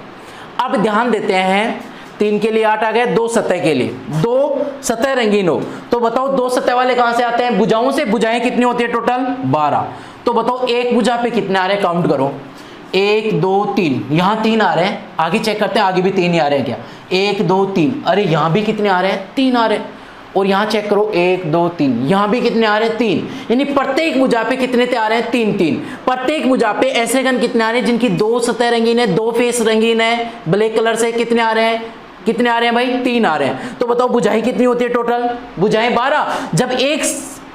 अब ध्यान देते हैं, 3 के लिए 8 आ गए, 2 सतह के लिए 2 सतह रंगीन हो। तो बताओ 2 सतह वाले कहां से आते हैं, भुजाओं से। भुजाएं कितनी होती है टोटल 12। तो बताओ एक भुजा पे कितने आ रहे हैं, काउंट करो, 1 2 3, यहाँ 3 आ रहे हैं, आगे चेक करते हैं आगे भी 3 ही आ रहे हैं क्या, 1 2 3, अरे यहाँ भी कितने आ रहे हैं 3 आ रहे हैं। और यहाँ चेक करो 1 2 3, यहाँ भी कितने आ रहे हैं 3, यानी प्रत्येक भुजा पे कितने आ रहे हैं 3 3। प्रत्येक भुजा पे ऐसे घन कितने आ रहे हैं जिनकी 2 सतह रंगीन है, 2 फेस रंगीन है ब्लैक कलर से, कितने आ रहे हैं, कितने आ रहे हैं भाई 3 आ रहे हैं। तो बताओ भुजाएं कितनी होती है टोटल, भुजाएं 12। जब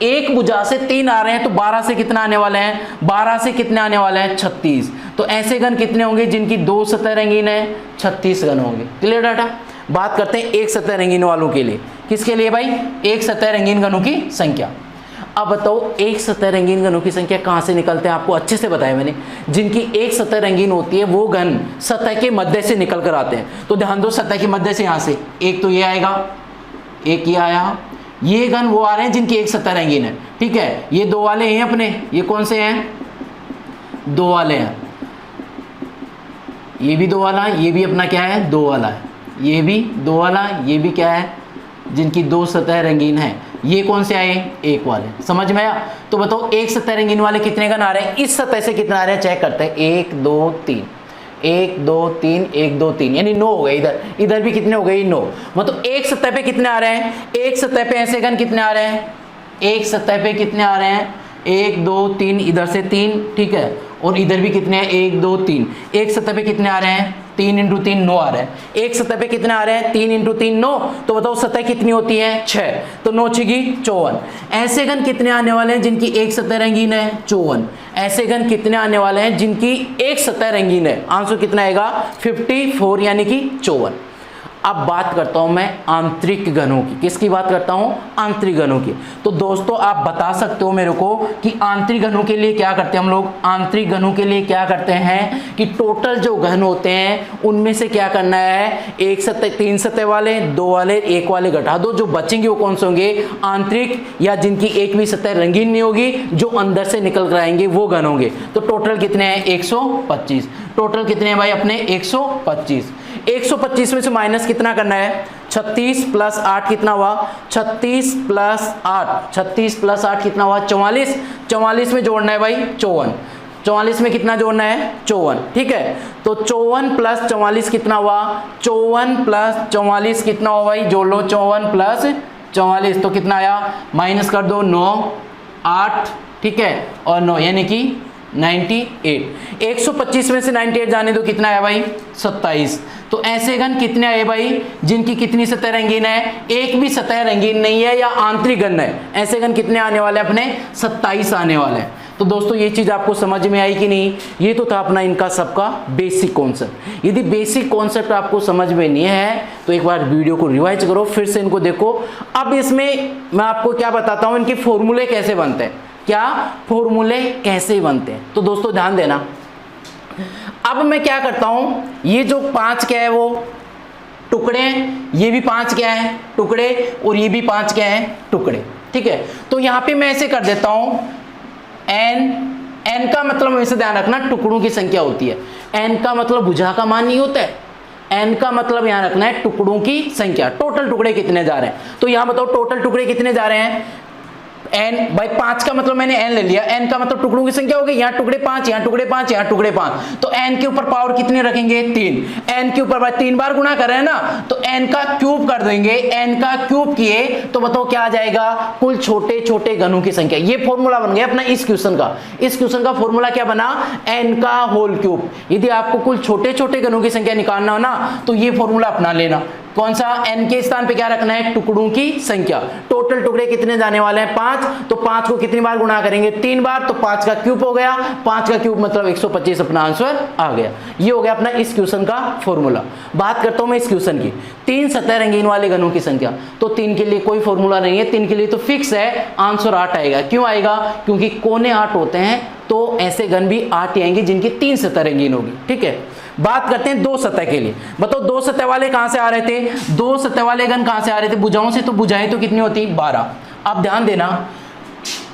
एक भुजा से 3 आ रहे हैं तो 12 से कितना आने वाले हैं, 12 से कितने आने वाले हैं 36। तो ऐसे घन कितने होंगे जिनकी 2 सतह रंगीन है, 36 घन होंगे। Clear data. बात करते हैं एक सतह रंगीन वालों के लिए, किसके लिए भाई, एक सतह रंगीन घनों की संख्या। अब बताओ एक सतह रंगीन घनों की संख्या कहां से निकलते हैं, आपको अच्छे से बताया मैंने। जिनकी एक सतह रंगीन होती है वो घन सतह के मध्य से निकल कर आते हैं। तो ध्यान दो, सतह के मध्य से यहां से एक तो ये आएगा, एक ये आया, ये घन वो आ रहे हैं जिनकी एक सतह रंगीन है, ठीक है। ये 2 वाले हैं अपने, ये कौन से हैं 2 वाले हैं, ये भी 2 वाला, ये भी अपना क्या है 2 वाला है, ये भी 2 वाला, ये भी क्या है जिनकी 2 सतह रंगीन है। ये कौन से आए 1 वाले, समझ में आया। तो बताओ एक सतह रंगीन वाले कितने घन आ रहे हैं, इस सतह से कितने आ रहे हैं चेक करते हैं, 1 2 3, 1 2 3 1 2 3 यानी 9 हो गए। इधर इधर भी कितने हो गए 9। मतलब एक सतह पे कितने आ रहे हैं, एक सतह पे ऐसे घन कितने आ रहे हैं, एक सतह पे कितने आ रहे हैं 1 2 3, इधर से 3, ठीक है, और इधर भी कितने हैं 1 2 3। एक सतह पे कितने आ रहे हैं 3 × 3 9 आ रहे हैं। एक सतह पे कितने आ रहे हैं 3 × 3 9। तो बताओ सतह कितनी होती है 6, तो 9 6 54। ऐसे घन कितने आने वाले हैं जिनकी एक सतह रंगीन है 54। ऐसे घन कितने आने वाले हैं जिनकी एक सतह रंगीन है, आंसर कितना आएगा 54 यानी कि 54। अब बात करता हूं मैं आंतरिक घनों की। किसकी बात करता हूं, आंतरिक घनों की। तो दोस्तों आप बता सकते हो मेरे को कि आंतरिक घनों के लिए क्या करते हैं हम लोग, आंतरिक घनों के लिए क्या करते हैं कि टोटल जो घन होते हैं उनमें से क्या करना है, एक सतह 3 सतह वाले 2 वाले 1 वाले घटा दो, जो बचेंगे वो कौन से होंगे, आंतरिक या जिनकी एक भी सतह रंगीन नहीं होगी, जो अंदर से निकल कर आएंगे वो घन होंगे। तो टोटल कितने हैं 125। टोटल कितने हैं भाई अपने 125। 125 में से माइनस कितना करना है 36 + 8 कितना हुआ 36 + 8, 36 + 8 कितना हुआ 44। 44 में जोड़ना है भाई 54। 44 में कितना जोड़ना है 54, ठीक है। तो 54 + 44 कितना हुआ, 54 + 44 कितना हुआ भाई, जोड़ लो 54 + 44 तो कितना आया, माइनस कर दो 9 8, ठीक है, और 9 यानी कि 98। 125 में से 98 जाने दो, कितना है भाई 27। तो ऐसे घन कितने आए भाई जिनकी कितनी सतह रंगीन है, एक भी सतह रंगीन नहीं है या आंतरिक घन है। ऐसे घन कितने आने वाले अपने 27 आने वाले हैं। तो दोस्तों ये चीज आपको समझ में आई कि नहीं, ये तो था अपना इनका सबका बेसिक कॉन्सेप्ट। यदि बेसिक कॉन्सेप्ट आपको समझ में नहीं है तो एक बार वीडियो को रिवाइज करो, फिर से इनको देखो। अब इसमें मैं आपको क्या बताता हूं, इनके फॉर्मूले कैसे बनते हैं, क्या फॉर्मूले कैसे बनते हैं। तो दोस्तों ध्यान देना, अब मैं क्या करता हूं, ये जो 5 क्या है वो टुकड़े, ये भी 5 क्या है टुकड़े, और ये भी 5 क्या है टुकड़े, ठीक है। तो यहां पे मैं ऐसे कर देता हूं n का मतलब हमेशा ध्यान रखना टुकड़ों की संख्या होती है। n का मतलब भुजा का मान नहीं होता है, n का मतलब यहां रखना है टुकड़ों की संख्या, टोटल टुकड़े कितने जा रहे हैं। तो यहां बताओ टोटल टुकड़े कितने जा रहे हैं n भाई 5 का मतलब मैंने n ले लिया, n का मतलब टुकड़ों की संख्या हो गई, यहाँ टुकड़े 5 यहाँ टुकड़े 5 यहाँ टुकड़े 5, तो n के ऊपर पावर कितने रखेंगे 3। n के ऊपर भाई 3 बार गुणा कर रहे हैं ना, तो n का क्यूब कर देंगे। n का क्यूब किए तो बताओ क्या आ जाएगा, कुल छोटे छोटे घनों की संख्या। ये फॉर्मूला बन गया अपना इस क्वेश्चन का। इस क्वेश्चन का फॉर्मूला क्या बना, n का होल क्यूब। यदि आपको कुल छोटे छोटे घनों की संख्या निकालना हो ना तो ये फॉर्मूला अपना लेना। कौन सा, n के स्थान पे क्या रखना है, टुकड़ों की संख्या। टोटल टुकड़े कितने जाने वाले हैं 5, तो 5 को कितनी बार गुणा करेंगे 3 बार, तो 5 का क्यूब हो गया। 5 का क्यूब मतलब 125 अपना आंसर आ गया। ये हो गया अपना इस क्वेश्चन का फॉर्मूला। बात करता हूं मैं इस क्वेश्चन की, 3 सतह रंगीन वाले घनों की संख्या। तो 3 के लिए कोई फॉर्मूला नहीं है, 3 के लिए तो फिक्स है, आंसर 8 आएगा। क्यों आएगा, क्योंकि कोने 8 होते हैं, तो ऐसे घन भी 8 आएंगे जिनकी 3 सतह रंगीन होगी, ठीक है। बात करते हैं 2 सतह के लिए। बताओ 2 सतह वाले कहां से आ रहे थे, 2 सतह वाले घन कहां से आ रहे थे, भुजाओं से। तो भुजाएं तो कितनी होती 12। अब ध्यान देना,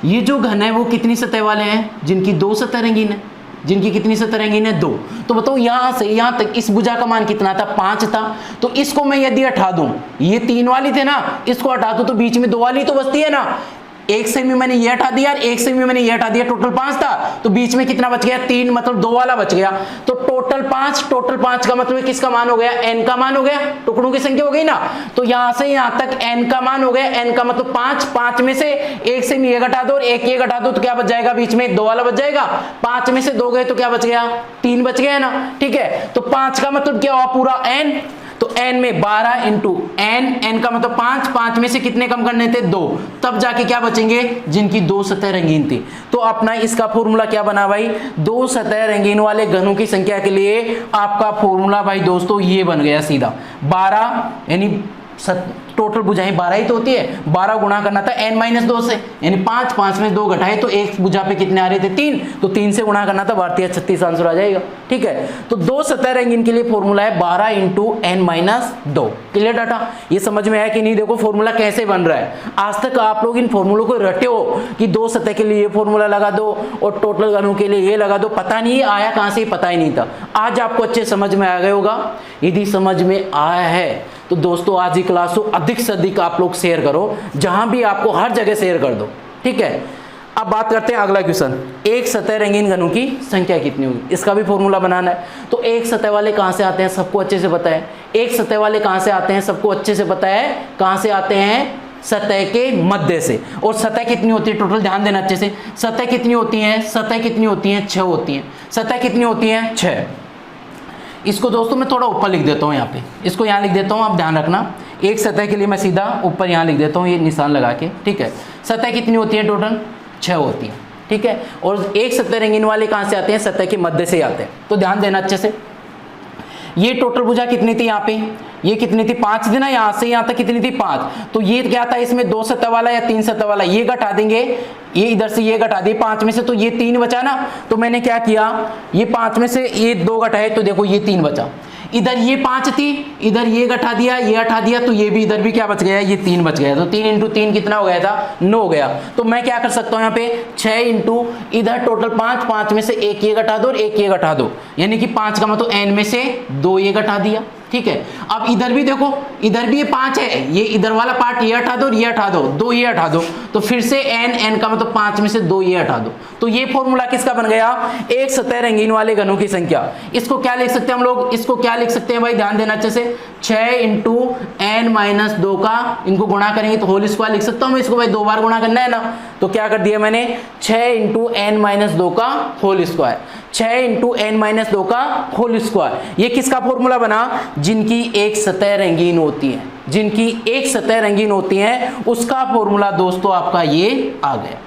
ये जो घन है वो कितनी सतह वाले हैं, जिनकी 2 सतह रंगीन है। जिनकी कितनी सतह रंगीन है 2। तो बताओ यहां से यहां तक इस भुजा का मान कितना था 5 था। तो इसको मैं यदि हटा दूं, ये 3 वाली थे ना, इसको हटा दूं तो बीच में 2 वाली तो बचती है ना। एक से भी मैंने ये हटा दिया, एक से भी मैंने ये हटा दिया, टोटल 5 था, तो बीच में कितना बच गया 3, मतलब 2 वाला बच गया। तो टोटल 5, टोटल 5 का मतलब किसका मान हो गया, n का मान हो गया, टुकड़ों की संख्या हो गई ना। तो यहां से यहां तक n का मान हो गया, n का मतलब 5। 5 में से एक से ये घटा दो और एक ये घटा दो तो क्या बच जाएगा, बीच में 2 वाला बच जाएगा। 5 में से 2 गए तो क्या बच गया 3 बच गया ना, ठीक है। तो 5 का मतलब क्या हुआ पूरा n, तो n में 12 इंटू n का मतलब 5, 5 में से कितने कम करने थे 2, तब जाके क्या बचेंगे जिनकी 2 सतह रंगीन थी। तो अपना इसका फॉर्मूला क्या बना भाई, 2 सतह रंगीन वाले घनों की संख्या के लिए आपका फॉर्मूला भाई दोस्तों ये बन गया सीधा 12, यानी टोटल भुजाएं 12 ही तो होती है, 12 गुणा करना था n-2 से, यानी 5, 5 में 2 घटाए तो एक भुजा पे कितने आ रहे थे 3, तो 3 से गुणा करना था, 36 आंसर आ जाएगा, ठीक है। तो 2 सतह रंगीन के लिए फॉर्मूला है 12 इंटू n-2। क्लियर डाटा, ये समझ में आया कि नहीं। देखो फॉर्मूला कैसे बन रहा है, आज तक आप लोग इन फॉर्मूलों को रटे हो कि 2 सतह के लिए ये फॉर्मूला लगा दो और टोटल घनों के लिए ये लगा दो, पता नहीं आया कहां से, पता ही नहीं था। आज आपको अच्छे समझ में आ गया होगा। यदि समझ में आया है तो दोस्तों आज की क्लास को अधिक से अधिक आप लोग शेयर करो, जहां भी आपको हर जगह शेयर कर दो, ठीक है। अब बात करते हैं अगला क्वेश्चन, एक सतह रंगीन घनों की संख्या कितनी होगी, इसका भी फॉर्मूला बनाना है। तो एक सतह वाले कहाँ से आते हैं, सबको अच्छे से पता है। एक सतह वाले कहाँ से आते हैं, सबको अच्छे से पता है। कहाँ से आते हैं, सतह के मध्य से। और सतह कितनी होती है टोटल, ध्यान देना अच्छे से। सतह कितनी होती है, सतह कितनी होती है, 6 होती है। सतह कितनी होती है, 6। इसको दोस्तों मैं थोड़ा ऊपर लिख देता हूँ, यहाँ पे इसको यहाँ लिख देता हूँ, आप ध्यान रखना। एक सतह के लिए मैं सीधा ऊपर यहाँ लिख देता हूँ, ये निशान लगा के, ठीक है। सतह कितनी होती है टोटल, 6 होती है, ठीक है। और एक सतह रंगीन वाले कहाँ से आते हैं, सतह के मध्य से आते हैं। तो ध्यान देना अच्छे से। ये टोटल भुजा कितनी थी यहाँ पे, ये कितनी थी, 5 थी ना, यहाँ से यहाँ तक कितनी थी, 5। तो ये क्या था, इसमें 2 सतह वाला या 3 सतह वाला, ये घटा देंगे, ये इधर से ये घटा दिए 5 में से, तो ये 3 बचा ना। तो मैंने क्या किया, ये 5 में से ये 2 घटाए, तो देखो ये 3 बचा। इधर ये 5 थी, इधर ये घटा दिया, ये हटा दिया, तो ये भी इधर भी क्या बच गया, ये 3 बच गया। तो 3 इंटू 3 कितना हो गया था, 9 हो गया। तो मैं क्या कर सकता हूँ यहाँ पे, 6 इंटू इधर टोटल 5, 5 में से एक ये घटा दो और एक ये घटा दो, यानी कि 5 का मतलब n में से 2 ये घटा दिया, ठीक है। अब इधर भी देखो, इधर भी ये 5 है, ये इधर वाला पार्ट ये हटा दो और ये हटा दो, 2 ये हटा दो, तो फिर से n का मतलब 5 में से 2 ये हटा दो। तो ये फॉर्मूला किसका बन गया, एक सतह रंगीन वाले घनों की संख्या। इसको क्या लिख सकते हैं हम लोग, इसको क्या लिख सकते हैं भाई, ध्यान देना अच्छे से। 6 इंटू n-2 का इनको गुणा करेंगे तो होल स्क्वायर लिख सकता हूँ मैं इसको, भाई 2 बार गुणा करना है ना। तो क्या कर दिया मैंने, 6 इंटू n-2 का होल स्क्वायर, 6 इंटू n-2 का होल स्क्वायर। ये किसका फॉर्मूला बना, जिनकी एक सतह रंगीन होती है, जिनकी एक सतह रंगीन होती है, उसका फॉर्मूला दोस्तों आपका ये आ गया।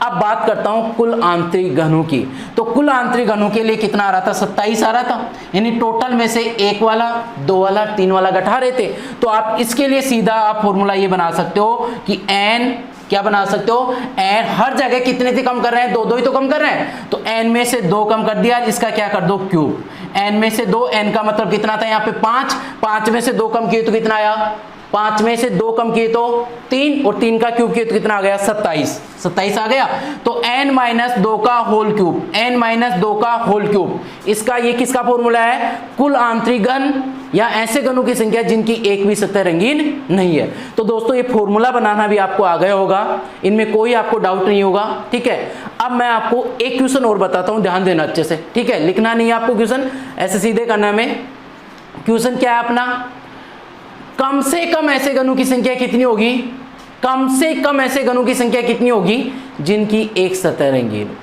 अब बात करता हूं कुल आंतरिक घनों की। तो कुल आंतरिक घनों के लिए कितना आ रहा था, 27 आ रहा था, यानी टोटल में से 1 वाला, 2 वाला, 3 वाला घटा रहे थे। तो आप इसके लिए सीधा आप फॉर्मूला ये बना सकते हो कि n क्या बना सकते हो, n हर जगह कितने से कम कर रहे हैं, 2 ही तो कम कर रहे हैं, तो n में से 2 कम कर दिया, इसका क्या कर दो क्यूब। n में से 2, n का मतलब कितना था यहाँ पे 5, 5 में से 2 कम किए तो कितना आया, 5 में से 2 कम किए तो 3, और 3 का क्यूब किए तो कितना आ गया, 27 आ गया। तो n-2 का होल क्यूब, n-2 का होल क्यूब, इसका ये किसका फॉर्मूला है, कुल आंतरिक घन या ऐसे घनों की संख्या जिनकी एक भी सतह रंगीन नहीं है। तो दोस्तों ये फॉर्मूला बनाना भी आपको आ गया होगा, इनमें कोई आपको डाउट नहीं होगा, ठीक है। अब मैं आपको एक क्वेश्चन और बताता हूं, ध्यान देना अच्छे से, ठीक है। लिखना नहीं है आपको क्वेश्चन, ऐसे सीधे करना है। में क्वेश्चन क्या है अपना, कम से कम ऐसे घनों की संख्या कितनी होगी, कम से कम ऐसे घनों की संख्या कितनी होगी जिनकी एक सतह रंगीन हो।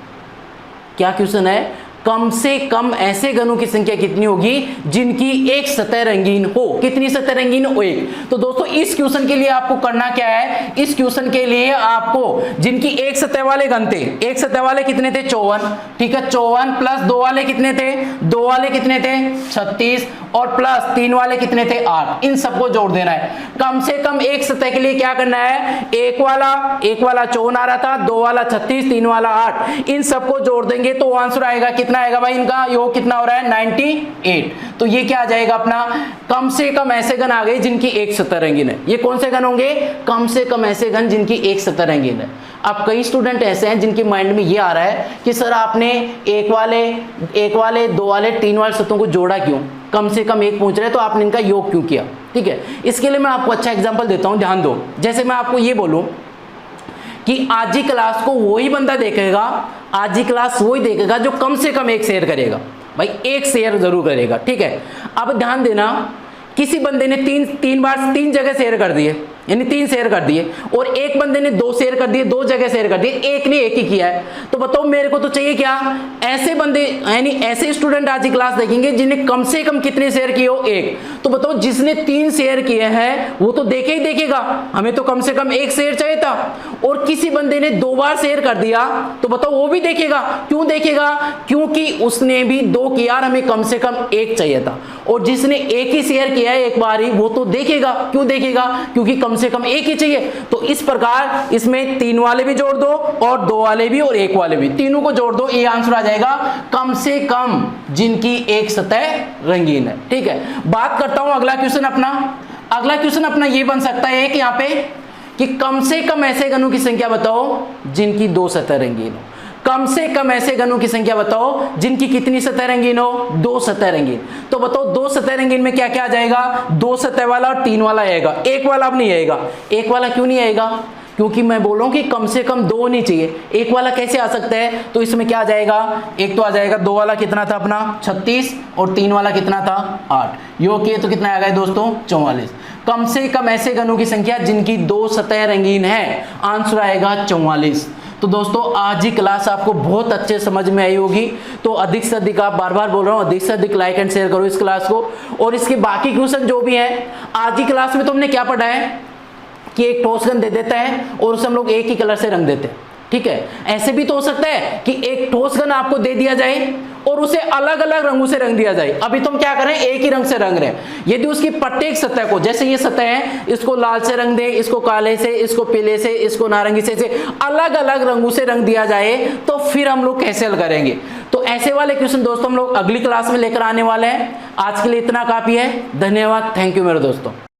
क्या क्वेश्चन है, कम से कम ऐसे घनों की संख्या कितनी होगी जिनकी एक सतह रंगीन हो। कितनी सतह रंगीन हो, एक। तो दोस्तों इस क्वेश्चन के लिए आपको करना क्या है, इस क्वेश्चन के लिए आपको जिनकी एक सतह वाले घन थे, एक सतह वाले कितने थे, 54, ठीक है। 54 प्लस 2 वाले कितने थे, 2 वाले कितने थे, 36, और प्लस 3 वाले कितने थे, 8। इन सबको जोड़ देना है। कम से कम एक सतह के लिए क्या करना है, एक वाला 54 आ रहा था, 2 वाला 36, 3 वाला 8, इन सबको जोड़ देंगे तो आंसर आएगा, कितना आएगा भाई, इनका योग कितना हो रहा है, 98। तो ये क्या आ जाएगा अपना, कम से कम ऐसे घन आ गए जिनकी एक सतह रंगीन है। ये कौन से घन होंगे, कम से कम ऐसे घन जिनकी एक सतह रंगीन है। अब कई स्टूडेंट ऐसे हैं जिनके माइंड में ये आ रहा है कि सर आपने एक वाले, 2 वाले, 3 वाले सतहों को जोड़ा क्यों, कम से कम एक पूछ रहे तो आपने इनका योग क्यों किया, ठीक है। इसके लिए मैं आपको अच्छा एग्जांपल देता हूं, ध्यान दो। जैसे मैं आपको ये बोलूं कि आज की क्लास को वही बंदा देखेगा, आज की क्लास वही देखेगा जो कम से कम एक शेयर करेगा, भाई एक शेयर जरूर करेगा, ठीक है। अब ध्यान देना, किसी बंदे ने तीन बार 3 जगह शेयर कर दिए, यानी 3 शेयर कर दिए, और एक बंदे ने 2 शेयर कर दिए, 2 जगह शेयर कर दिए, एक ने एक ही किया है। तो बताओ मेरे को तो चाहिए क्या, ऐसे बंदे, यानी ऐसे स्टूडेंट आज की क्लास देखेंगे जिन्हें कम से कम कितने शेयर किए हो, 1। तो बताओ जिसने 3 शेयर किए हैं वो तो देखे ही देखेगा, हमें तो कम से कम 1 शेयर चाहिए था। और किसी बंदे ने 2 बार शेयर कर दिया तो बताओ वो भी देखेगा, क्यों देखेगा, क्योंकि उसने भी 2 किया, हमें कम से कम 1 चाहिए था। और जिसने 1 ही शेयर किया है एक बार ही, वो तो देखेगा, क्यों देखेगा, क्योंकि कम से कम 1 ही चाहिए। तो इस प्रकार इसमें 3 वाले भी जोड़ दो और 2 वाले भी और 1 वाले भी, तीनों को जोड़ दो, ये आंसर आ जाएगा कम से कम जिनकी एक सतह रंगीन है, ठीक है। बात करता हूं अगला क्वेश्चन अपना। अगला क्वेश्चन अपना ये बन सकता है कि यहाँ पे कि कम से कम ऐसे घनों की संख्या बताओ जिनकी 2 सतह रंगीन हो। कम से कम ऐसे घनों की संख्या बताओ जिनकी कितनी सतह रंगीन हो, 2 सतह रंगीन। तो बताओ 2 सतह रंगीन में क्या क्या आ जाएगा, 2 सतह वाला और 3 वाला आएगा, 1 वाला अब नहीं आएगा। 1 वाला क्यों नहीं आएगा, क्योंकि मैं बोल रहा हूं कि कम से कम 2 होनी चाहिए। एक वाला कैसे आ सकता है, तो इसमें क्या आ जाएगा, एक तो आ जाएगा 2 वाला कितना था अपना 36 और 3 वाला कितना था 8, योग किए तो कितना आ गया दोस्तों 44। कम से कम ऐसे घनों की संख्या जिनकी 2 सतह रंगीन है, आंसर आएगा 44। तो दोस्तों आज ही क्लास आपको बहुत अच्छे समझ में आई होगी, तो अधिक से अधिक, आप बार बार बोल रहा हूँ, अधिक से अधिक लाइक एंड शेयर करो इस क्लास को। और इसके बाकी क्वेश्चन जो भी है, आज की क्लास में तो हमने क्या पढ़ा है कि एक ठोस घन दे देता है और उसे हम लोग एक ही कलर से रंग देते हैं, ठीक है। ऐसे भी तो हो सकता है कि एक ठोस घन आपको दे दिया जाए और उसे अलग अलग रंगों से रंग दिया जाए। अभी तो हम क्या करें, एक ही रंग से रंग रहे हैं। यदि उसकी प्रत्येक सतह को, जैसे ये सतह है, इसको लाल से रंग दे, इसको काले से, इसको पीले से, इसको नारंगी से अलग अलग रंगों से रंग दिया जाए, तो फिर हम लोग कैसे हल करेंगे। तो ऐसे वाले क्वेश्चन दोस्तों हम लोग अगली क्लास में लेकर आने वाले हैं। आज के लिए इतना काफी है। धन्यवाद, थैंक यू मेरे दोस्तों।